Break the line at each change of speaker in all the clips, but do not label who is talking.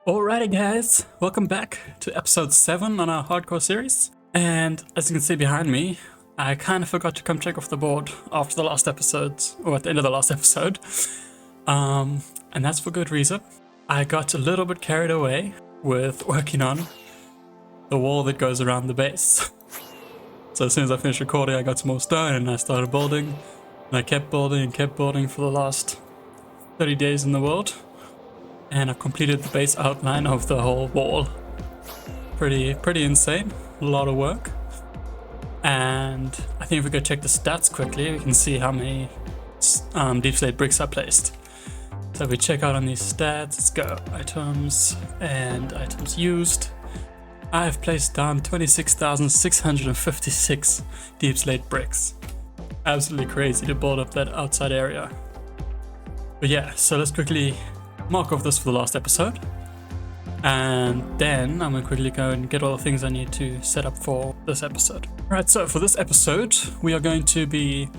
Alrighty guys, welcome back to episode 7 on our hardcore series. And as you can see behind me, I kind of forgot to come check off the board after the last episode, or at the end of the last episode. And that's for good reason. I got a little bit carried away with working on the wall that goes around the base. So as soon as I finished recording, I got some more stone and I started building. And I kept building and kept building for the last 30 days in the world. And I've completed the base outline of the whole wall. Pretty insane, a lot of work. And I think if we go check the stats quickly, we can see how many deep slate bricks are placed. So if we check out on these stats, let's go items and items used. I've placed down 26,656 deep slate bricks. Absolutely crazy to build up that outside area. But yeah, so let's quickly mark off this for the last episode, and then I'm gonna quickly go and get all the things I need to set up for this episode. Alright, so for this episode we are going to be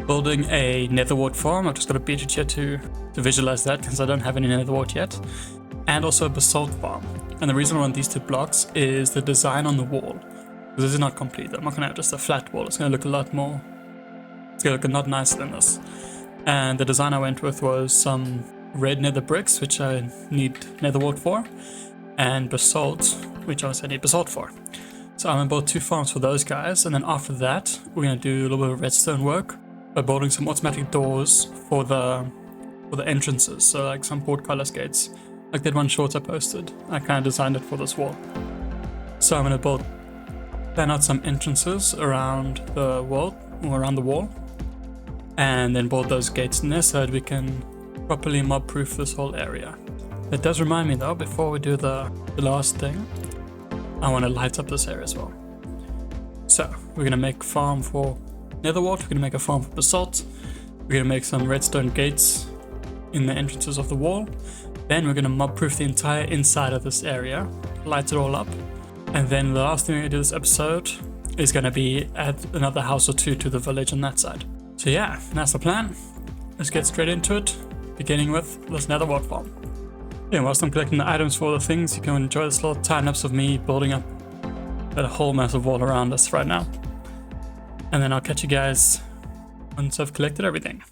building a netherwart farm. I've just got a budget here to visualize that because I don't have any netherwart yet, and also a basalt farm. And the reason I want these two blocks is the design on the wall, because this is not complete. I'm not gonna have just a flat wall. It's gonna look a lot more, it's gonna look a lot nicer than this. And the design I went with was some red nether bricks, which I need netherwart for, and basalt, which I also need basalt for. So I'm gonna build two farms for those guys, and then after that we're gonna do a little bit of redstone work by building some automatic doors for the entrances. So like some portcullis gates, like that one short I posted. I kind of designed it for this wall. So I'm gonna plan out some entrances around the wall, and then build those gates in there so that we can properly mob proof this whole area. It does remind me though, before we do the last thing, I want to light up this area as well. So we're gonna make a farm for netherwart, we're gonna make a farm for basalt, we're gonna make some redstone gates in the entrances of the wall, then we're gonna mob proof the entire inside of this area, light it all up, and then the last thing we do this episode is gonna be add another house or two to the village on that side. So yeah, that's the plan. Let's get straight into it, beginning with this netherwart farm. Yeah, whilst I'm collecting the items for the things, you can enjoy this little time lapse of me building up that whole massive wall around us right now. And then I'll catch you guys once I've collected everything.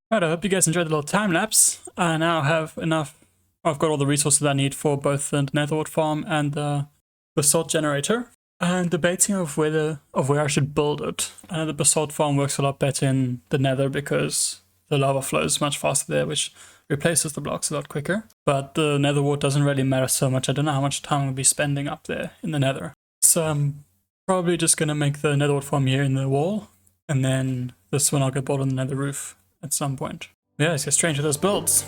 Right, I hope you guys enjoyed the little time lapse. I now have enough. I've got all the resources I need for both the netherwart farm and the basalt generator. I'm debating of where I should build it. The basalt farm works a lot better in the nether because the lava flows much faster there, which replaces the blocks a lot quicker. But the netherwart doesn't really matter so much. I don't know how much time I'll be spending up there in the nether. So I'm probably just going to make the netherwart farm here in the wall, and then this one I'll get bought on the nether roof at some point. Yeah, let's get straight into those builds.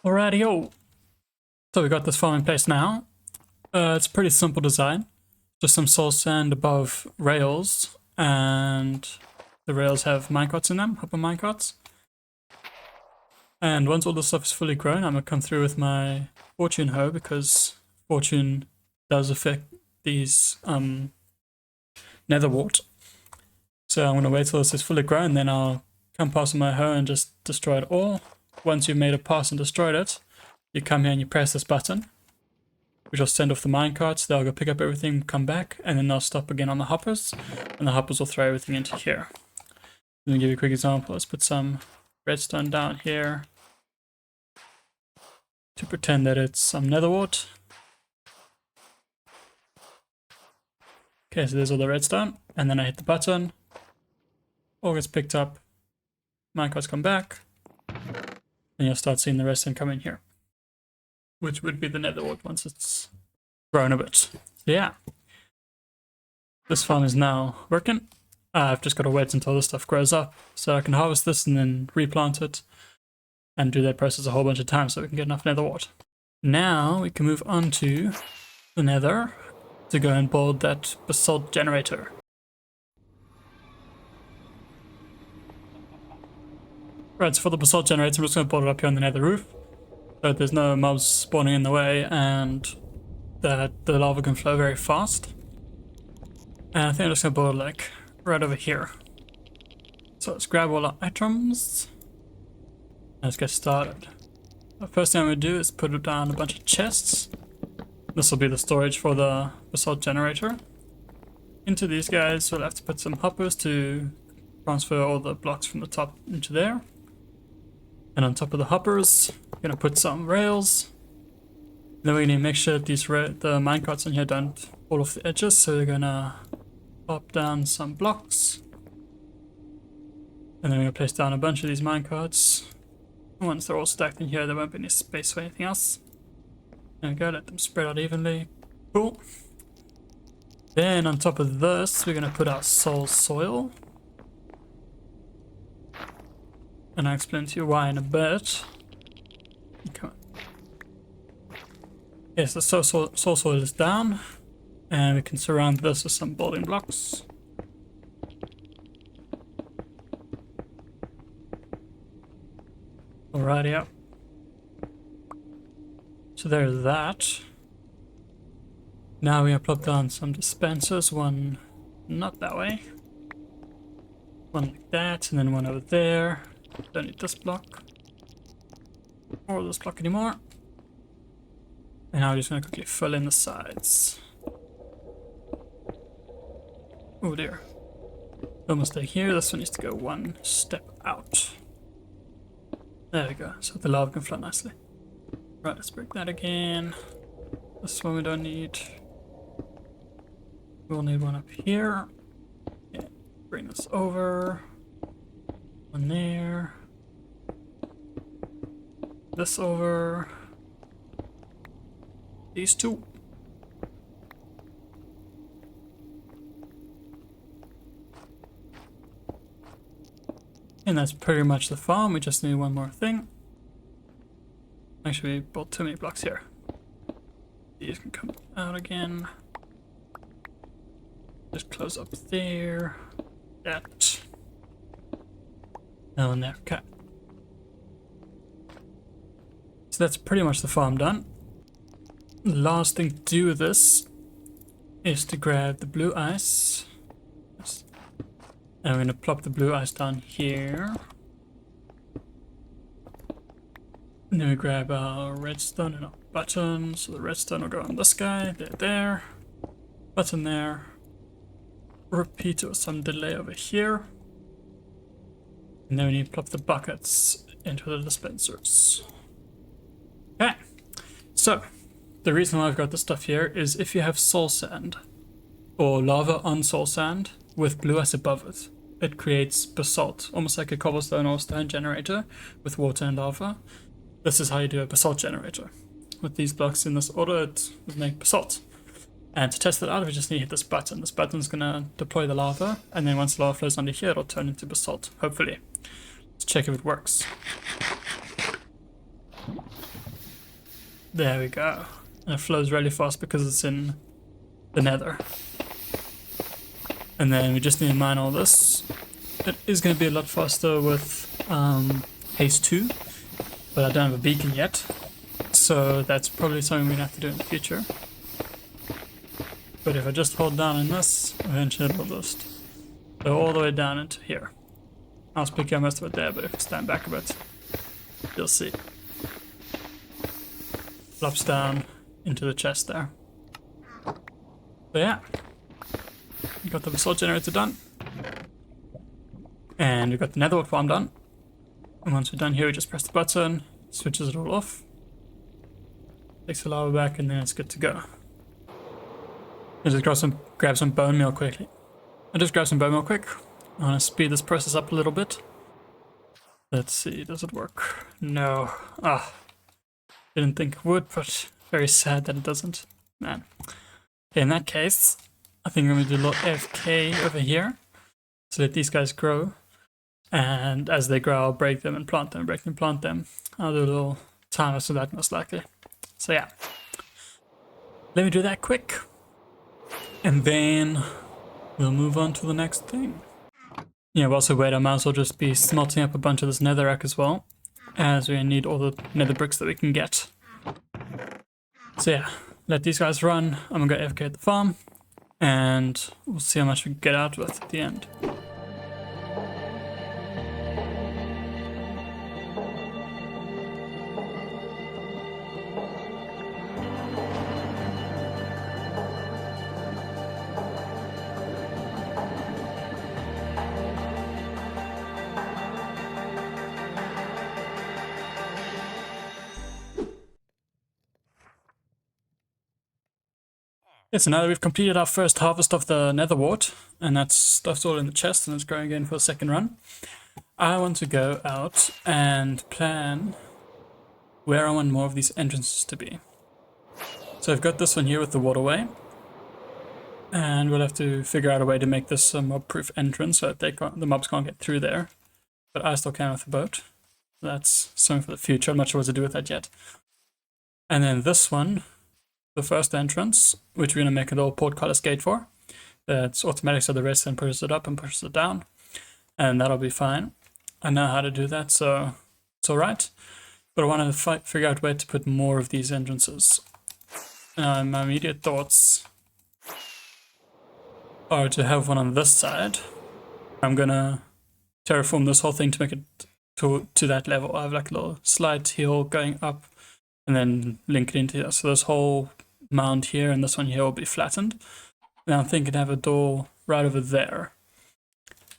Alrighty-o. So we got this farm in place now. It's a pretty simple design. Just some soul sand above rails, and the rails have minecarts in them, hopper minecarts. And once all this stuff is fully grown, I'm going to come through with my fortune hoe, because fortune does affect these netherwart. So I'm going to wait till this is fully grown, then I'll come past with my hoe and just destroy it all. Once you've made a pass and destroyed it, you come here and you press this button, which will send off the minecarts. They'll go pick up everything, come back, and then they'll stop again on the hoppers, and the hoppers will throw everything into here. Let me give you a quick example. Let's put some redstone down here to pretend that it's some netherwart. Okay, so there's all the redstone, and then I hit the button, all gets picked up, minecarts come back, and you'll start seeing the redstone come in here, which would be the netherwart once it's grown a bit. So yeah, this farm is now working. I've just got to wait until this stuff grows up so I can harvest this and then replant it and do that process a whole bunch of times so we can get enough netherwart. Now we can move on to the nether to go and build that basalt generator. Right, so for the basalt generator, I'm just going to build it up here on the nether roof, so there's no mobs spawning in the way and that the lava can flow very fast. And I think I'm just going to build it like right over here. So let's grab all our items. Let's get started. The first thing I'm going to do is put down a bunch of chests. This will be the storage for the basalt generator. Into these guys, we'll have to put some hoppers to transfer all the blocks from the top into there. And on top of the hoppers, we're going to put some rails. Then we need to make sure that these the minecarts in here don't fall off the edges, so we're going to pop down some blocks. And then we're going to place down a bunch of these minecarts. Once they're all stacked in here, there won't be any space for anything else. There we go, let them spread out evenly. Cool. Then on top of this, we're going to put our soul soil. And I'll explain to you why in a bit. Come on. Yes, the soul soil is down. And we can surround this with some building blocks. Alrighty up. So there's that. Now we have plopped down some dispensers, one not that way. One like that, and then one over there. Don't need this block. Or this block anymore. And now we're just going to quickly fill in the sides. Oh dear. Almost stay here. This one needs to go one step out. There we go. So the lava can flow nicely. Right, let's break that again. This one we don't need. We'll need one up here. Yeah, bring this over. One there. This over. These two. And that's pretty much the farm. We just need one more thing. Actually, we built too many blocks here. These can come out again. Just close up there. That. And there. Okay. So that's pretty much the farm done. The last thing to do with this is to grab the blue ice. And we're going to plop the blue ice down here. And then we grab our redstone and our button. So the redstone will go on this guy, there. Button there. Repeat with some delay over here. And then we need to plop the buckets into the dispensers. Okay, so the reason why I've got this stuff here is if you have soul sand or lava on soul sand with blue ice above it, it creates basalt, almost like a cobblestone or stone generator with water and lava. This is how you do a basalt generator. With these blocks in this order, it would make basalt. And to test it out, we just need to hit this button. This button's gonna deploy the lava, and then once the lava flows under here, it'll turn into basalt, hopefully. Let's check if it works. There we go. And it flows really fast because it's in the nether. And then we just need to mine all this. It is going to be a lot faster with haste 2, but I don't have a beacon yet. So that's probably something we're going to have to do in the future. But if I just hold down on this, eventually it'll just go all the way down into here. I was picking up most of it there, but if I stand back a bit, you'll see. Flops down into the chest there. So yeah, we got the basalt generator done. And we've got the netherwart farm done. And once we're done here, we just press the button, switches it all off. Takes the lava back, and then it's good to go. I'll just grab some bone meal quickly. I'll just grab some bone meal quick. I want to speed this process up a little bit. Let's see, does it work? No. Didn't think it would, but very sad that it doesn't. Man. Okay, in that case, I think I'm going to do a little AFK over here. So let these guys grow. And as they grow, I'll break them and plant them, break them, plant them. I'll do a little timer for that most likely. So yeah. Let me do that quick. And then we'll move on to the next thing. Yeah, whilst we wait, I might as well just be smelting up a bunch of this netherrack as well, as we need all the nether bricks that we can get. So yeah, let these guys run. I'm gonna go AFK at the farm, and we'll see how much we can get out with at the end. Yeah, so now that we've completed our first harvest of the netherwart, and that stuff's all in the chest and it's growing again for a second run, I want to go out and plan where I want more of these entrances to be. So I've got this one here with the waterway, and we'll have to figure out a way to make this a mob-proof entrance so that the mobs can't get through there, but I still can with the boat. That's something for the future. I'm not sure what to do with that yet. And then this one, the first entrance, which we're going to make a little portcullis gate for. That's automatic, so the redstone pushes it up and pushes it down, and that'll be fine. I know how to do that, so it's alright. But I want to figure out where to put more of these entrances. My immediate thoughts are to have one on this side. I'm going to terraform this whole thing to make it to that level. I have like a little slight hill going up, and then link it into here. So this whole mound here and this one here will be flattened. And I'm thinking to have a door right over there.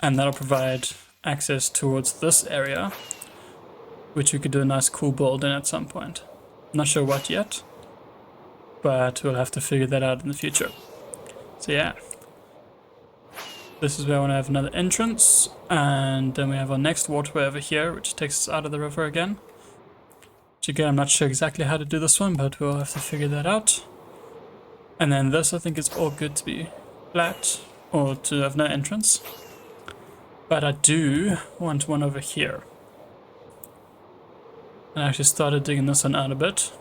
And that'll provide access towards this area, which we could do a nice cool build in at some point. I'm not sure what yet, but we'll have to figure that out in the future. So yeah. This is where I want to have another entrance, and then we have our next waterway over here, which takes us out of the river again. Which again, I'm not sure exactly how to do this one, but we'll have to figure that out. And then this, I think, is all good to be flat, or to have no entrance. But I do want one over here. I actually started digging this one out a bit.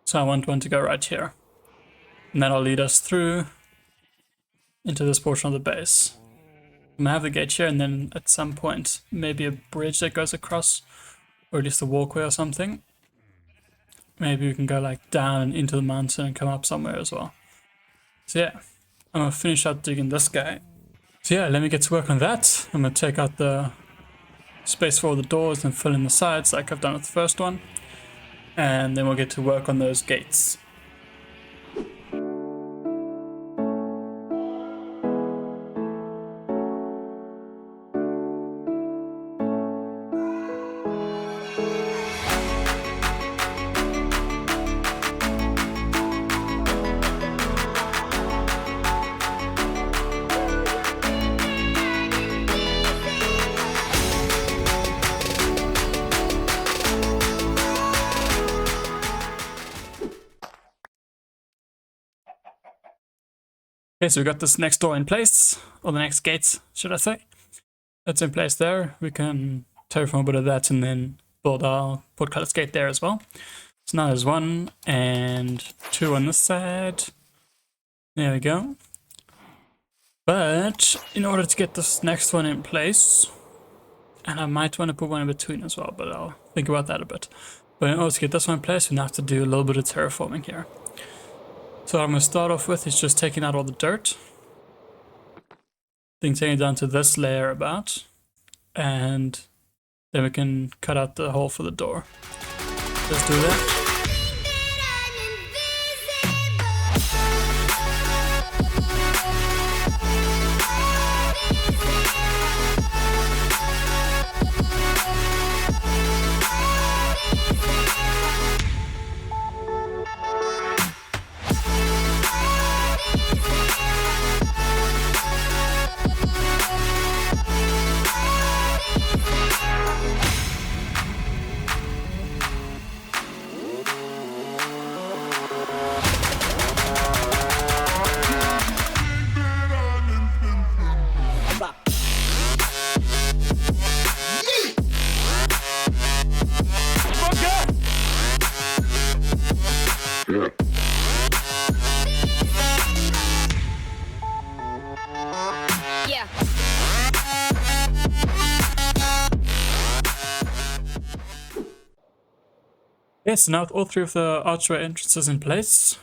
So I want one to go right here. And that'll lead us through into this portion of the base. I'm gonna have the gate here, and then at some point, maybe a bridge that goes across, or at least a walkway or something. maybe we can go like down and into the mountain and come up somewhere as well. So yeah, I'm gonna finish out digging this guy. So yeah, let me get to work on that. I'm gonna take out the space for all the doors and fill in the sides like I've done with the first one. And then we'll get to work on those gates. Okay, so we got this next door in place, or the next gate, should I say. That's in place there. We can terraform a bit of that and then build our portcullis gate there as well. So now there's 1 and 2 on this side. There we go. But in order to get this next one in place, and I might want to put one in between as well, but I'll think about that a bit. But in order to get this one in place, we now have to do a little bit of terraforming here. So what I'm going to start off with is just taking out all the dirt. Then taking it down to this layer about. And then we can cut out the hole for the door. Let's do that. Okay, so now with all 3 of the archway entrances in place,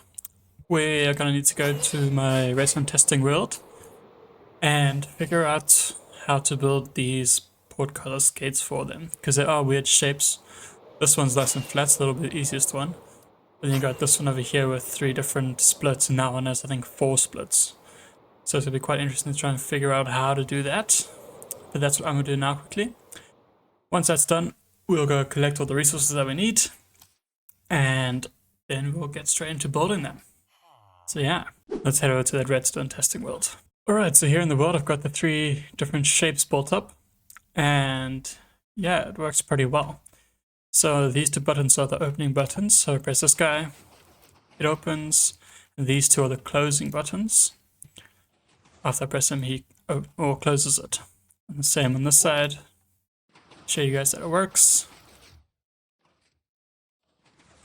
we are going to need to go to my Redstone testing world and figure out how to build these portcullis gates for them, because they are weird shapes. This one's nice and flat, so that'll be the easiest one. Then you got this one over here with 3 different splits, and that one has I think 4 splits. So it's going to be quite interesting to try and figure out how to do that. But that's what I'm going to do now quickly. Once that's done, we'll go collect all the resources that we need. And then we'll get straight into building them. So yeah, let's head over to that redstone testing world. Alright, so here in the world I've got the 3 different shapes built up. And yeah, it works pretty well. So these 2 buttons are the opening buttons. So I press this guy, it opens. And these 2 are the closing buttons. After I press him, he closes it. And the same on this side. Show you guys that it works.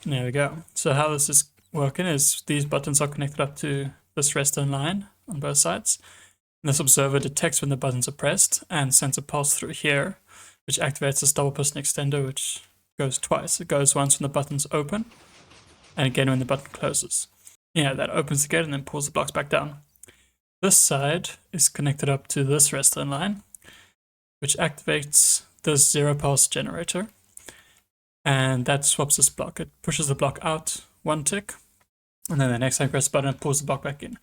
There we go. So how this is working is these buttons are connected up to this redstone line on both sides. And this observer detects when the buttons are pressed and sends a pulse through here, which activates this double piston extender, which goes twice. It goes once when the buttons open, and again when the button closes. Yeah, that opens the gate and then pulls the blocks back down. This side is connected up to this redstone line, which activates this 0 pulse generator. And that swaps this block. It pushes the block out 1 tick, and then the next time I press the button, it pulls the block back in.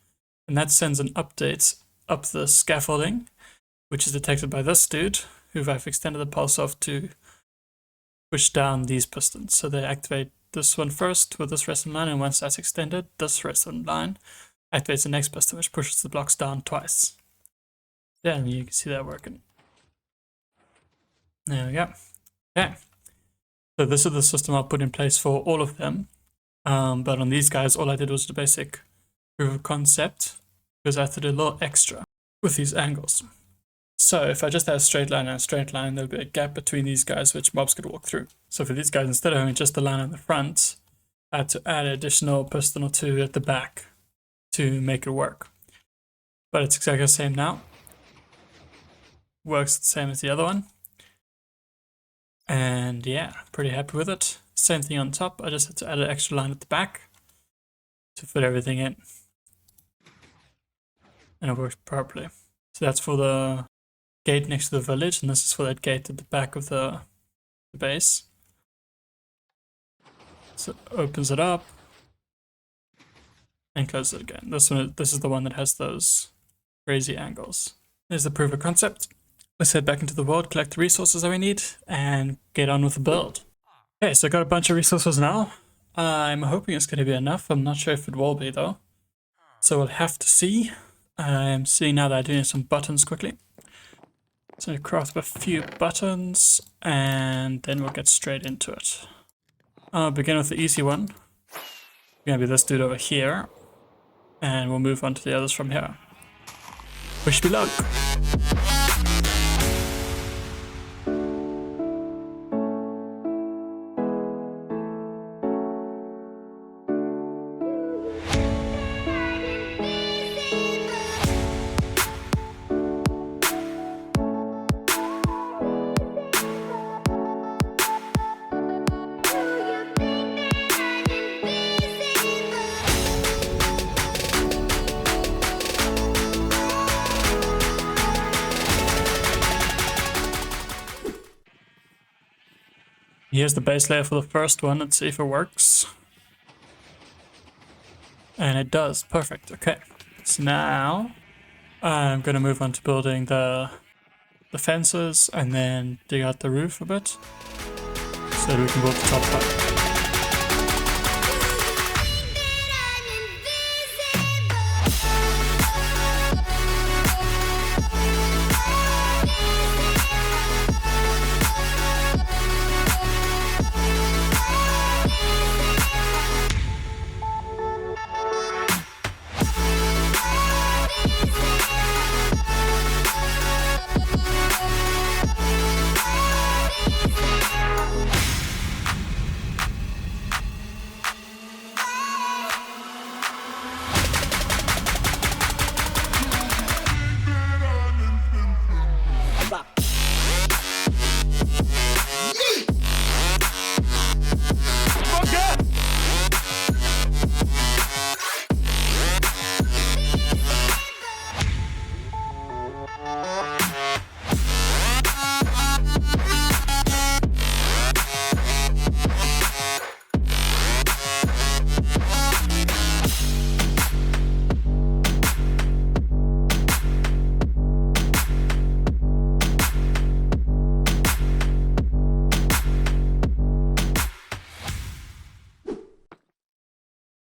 And that sends an update up the scaffolding, which is detected by this dude, who I've extended the pulse of to push down these pistons. So they activate this one first with this redstone line, and once that's extended, this redstone line activates the next piston, which pushes the blocks down twice. Yeah, and you can see that working. There we go. Okay. So this is the system I'll put in place for all of them. But on these guys, all I did was the basic proof of concept, because I had to do a little extra with these angles. So if I just had a straight line and a straight line, there'll be a gap between these guys which mobs could walk through. So for these guys, instead of having just the line in the front, I had to add an additional piston or 2 at the back to make it work. But it's exactly the same now. Works the same as the other one. And yeah, pretty happy with it. Same thing on top, I just had to add an extra line at the back to fit everything in. And it works properly. So that's for the gate next to the village, and this is for that gate at the back of the base. So it opens it up and closes it again. This is the one that has those crazy angles. There's the proof of concept. Let's head back into the world, collect the resources that we need, and get on with the build. Okay, so I got a bunch of resources now. I'm hoping it's going to be enough. I'm not sure if it will be though. So we'll have to see. I'm seeing now that I'm doing some buttons quickly. So I craft up a few buttons and then we'll get straight into it. I'll begin with the easy one. Gonna be this dude over here. And we'll move on to the others from here. Wish me luck! Here's the base layer for the first one. Let's see if it works. And it does. Perfect. Okay. So now I'm going to move on to building the fences and then dig out the roof a bit so that we can build the top part.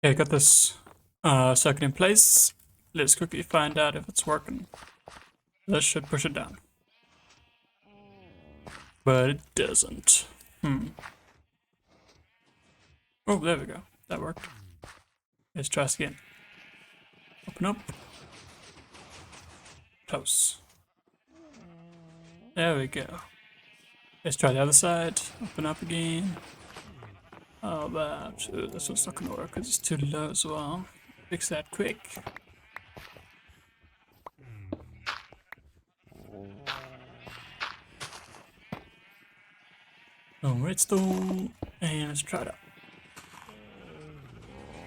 Okay, got this circuit in place. Let's quickly find out if it's working. This should push it down. But it doesn't. Oh, there we go. That worked. Let's try this again. Open up. Close. There we go. Let's try the other side. Open up again. How about... this one's not gonna work because it's too low as well. Fix that quick. Redstone. And let's try that.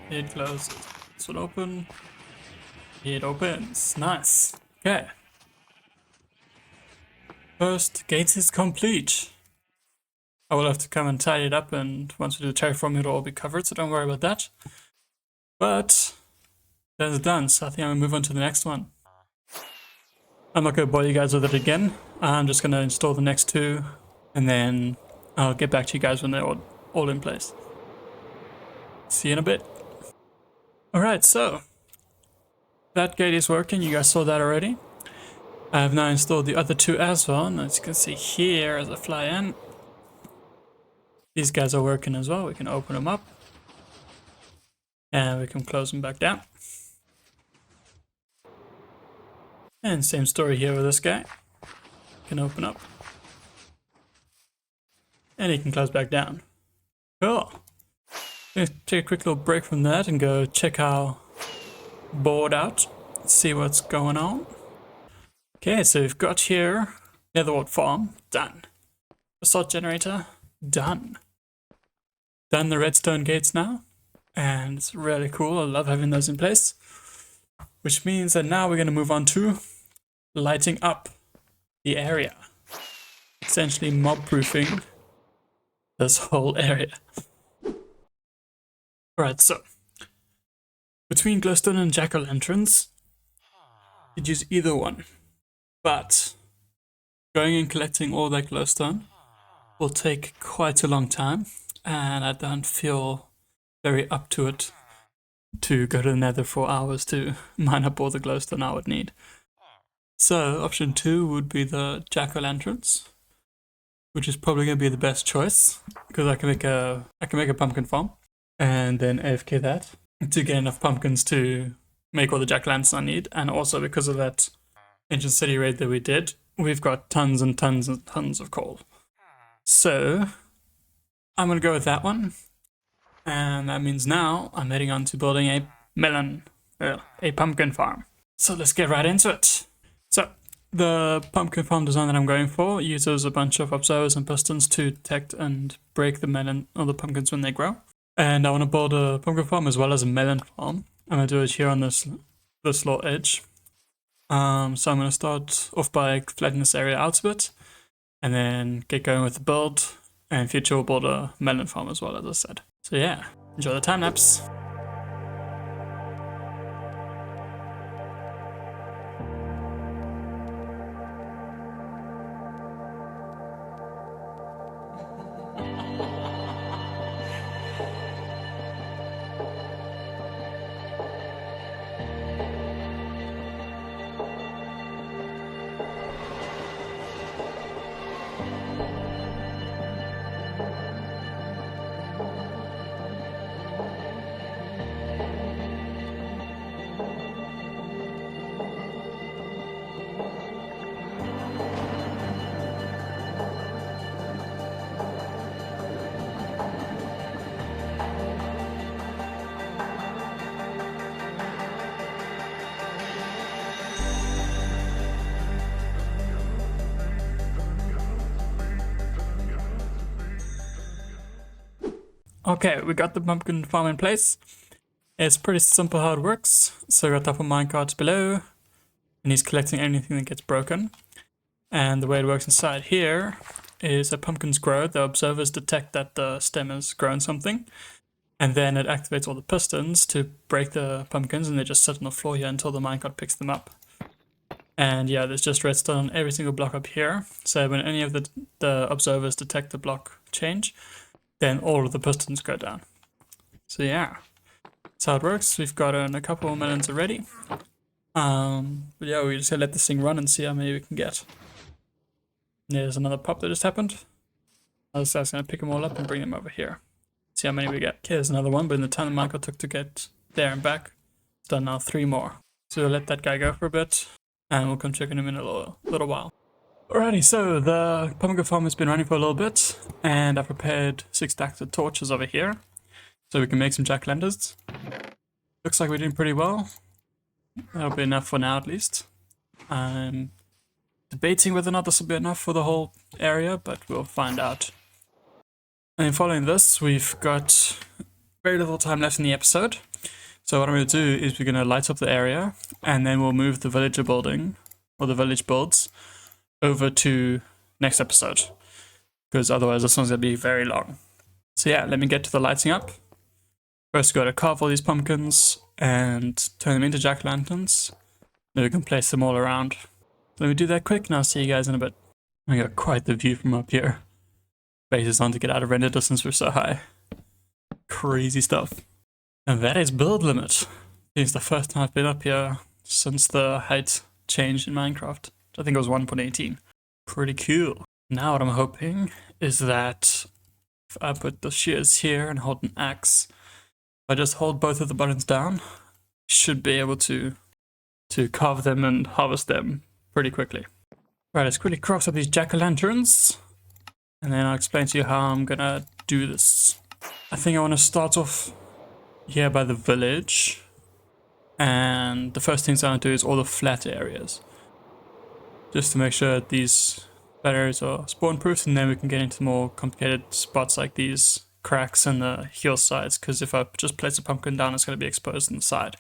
It closes. This one open. It opens. Nice. Okay. First gate is complete. I will have to come and tidy it up, and once we do the terraforming, it'll all be covered, so don't worry about that. But that's done, so I think I'm gonna move on to the next one. I'm not gonna bore you guys with it again. I'm just gonna install the next two, and then I'll get back to you guys when they're all in place. See you in a bit. Alright, so that gate is working. You guys saw that already. I have now installed the other two as well, and as you can see here as I fly in, these guys are working as well. We can open them up and we can close them back down. And same story here with this guy. Can open up and he can close back down. Cool. Let's take a quick little break from that and go check our board out, see what's going on. Okay, so we've got here netherwart farm done. Basalt generator, done. Done the redstone gates now, and it's really cool. I love having those in place. Which means that now we're going to move on to lighting up the area. Essentially mob-proofing this whole area. Alright, so between glowstone and jack-o'-lanterns, you could use either one. But going and collecting all that glowstone will take quite a long time, and I don't feel very up to it to go to the nether for hours to mine up all the glowstone I would need. So option 2 would be the jack-o'-lanterns, which is probably going to be the best choice because I can make a pumpkin farm and then AFK that to get enough pumpkins to make all the jack-o'-lanterns I need. And also because of that ancient city raid that we did, we've got tons and tons and tons of coal. So I'm going to go with that one. And that means now I'm heading on to building a pumpkin farm. So let's get right into it. So the pumpkin farm design that I'm going for uses a bunch of observers and pistons to detect and break the melon or the pumpkins when they grow. And I want to build a pumpkin farm as well as a melon farm. I'm going to do it here on this little edge. So I'm going to start off by flattening this area out a bit and then get going with the build. And in future we'll build a melon farm as well, as I said. So yeah, enjoy the time lapse. Okay, we got the pumpkin farm in place. It's pretty simple how it works. So we got the minecart below, and he's collecting anything that gets broken. And the way it works inside here is that pumpkins grow. The observers detect that the stem has grown something, and then it activates all the pistons to break the pumpkins, and they just sit on the floor here until the minecart picks them up. And yeah, there's just redstone on every single block up here. So when any of the observers detect the block change, then all of the pistons go down. So yeah, that's how it works. We've got a couple of melons already. But yeah, we just gotta let this thing run and see how many we can get. There's another pop that just happened. I was gonna pick them all up and bring them over here. See how many we get. Okay, there's another one, but in the time the minecart took to get there and back, it's done now 3 more. So we'll let that guy go for a bit, and we'll come check on him in a little while. Alrighty, so the pumpkin farm has been running for a little bit, and I've prepared 6 stacks of torches over here, so we can make some jack-o'-lanterns. Looks like we're doing pretty well. That'll be enough for now, at least. I'm debating whether or not this will be enough for the whole area, but we'll find out. And then following this, we've got very little time left in the episode. So what I'm going to do is we're going to light up the area, and then we'll move the villager building, or the village builds, over to next episode, because otherwise this one's gonna be very long. So yeah, let me get to the lighting up. First, we gotta carve all these pumpkins and turn them into jack-o'-lanterns. Then we can place them all around. So let me do that quick, and I'll see you guys in a bit. We got quite the view from up here. Base is on to get out of render distance, we're so high. Crazy stuff. And that is build limit. It's the first time I've been up here since the height changed in Minecraft. I think it was 1.18. Pretty cool. Now what I'm hoping is that if I put the shears here and hold an axe, if I just hold both of the buttons down, should be able to carve them and harvest them pretty quickly. Right, let's quickly cross up these jack-o'-lanterns, and then I'll explain to you how I'm gonna do this. I think I want to start off here by the village, and the first things I want to do is all the flat areas, just to make sure that these flat areas are spawn proof, and then we can get into more complicated spots like these cracks in the hillsides, because if I just place a pumpkin down, it's going to be exposed on the side.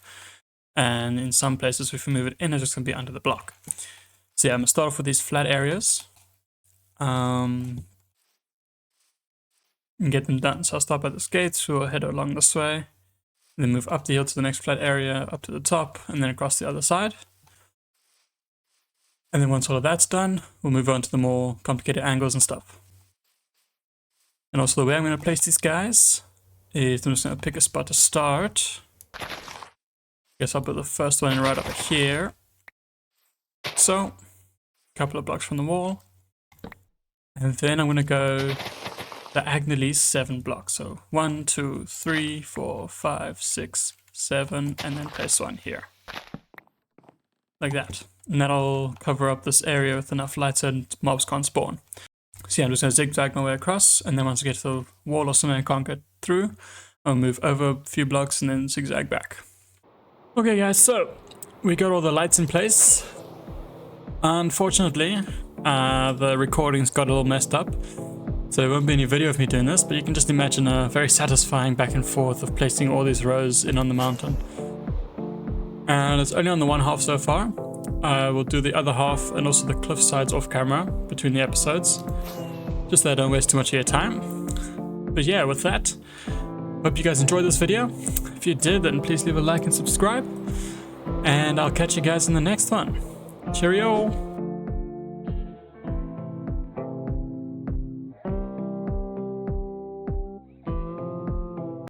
And in some places, if we move it in, it's just going to be under the block. So yeah, I'm going to start off with these flat areas. And get them done. So I'll start by this gate, we'll head along this way, and then move up the hill to the next flat area, up to the top, and then across the other side. And then once all of that's done, we'll move on to the more complicated angles and stuff. And also the way I'm going to place these guys is I'm just going to pick a spot to start. Guess I'll put the first one right over here. So, a couple of blocks from the wall. And then I'm going to go diagonally 7 blocks. So 1, 2, 3, 4, 5, 6, 7, and then place one here. Like that. And that'll cover up this area with enough light so mobs can't spawn. So yeah, I'm just going to zigzag my way across, and then once I get to the wall or something I can't get through, I'll move over a few blocks and then zigzag back. Okay guys, so we got all the lights in place. Unfortunately, the recordings got a little messed up, so there won't be any video of me doing this, but you can just imagine a very satisfying back and forth of placing all these rows in on the mountain. And it's only on the one half so far. I will do the other half and also the cliff sides off camera between the episodes, just so I don't waste too much of your time. But yeah, with that, hope you guys enjoyed this video. If you did, then please leave a like and subscribe, and I'll catch you guys in the next one. Cheerio!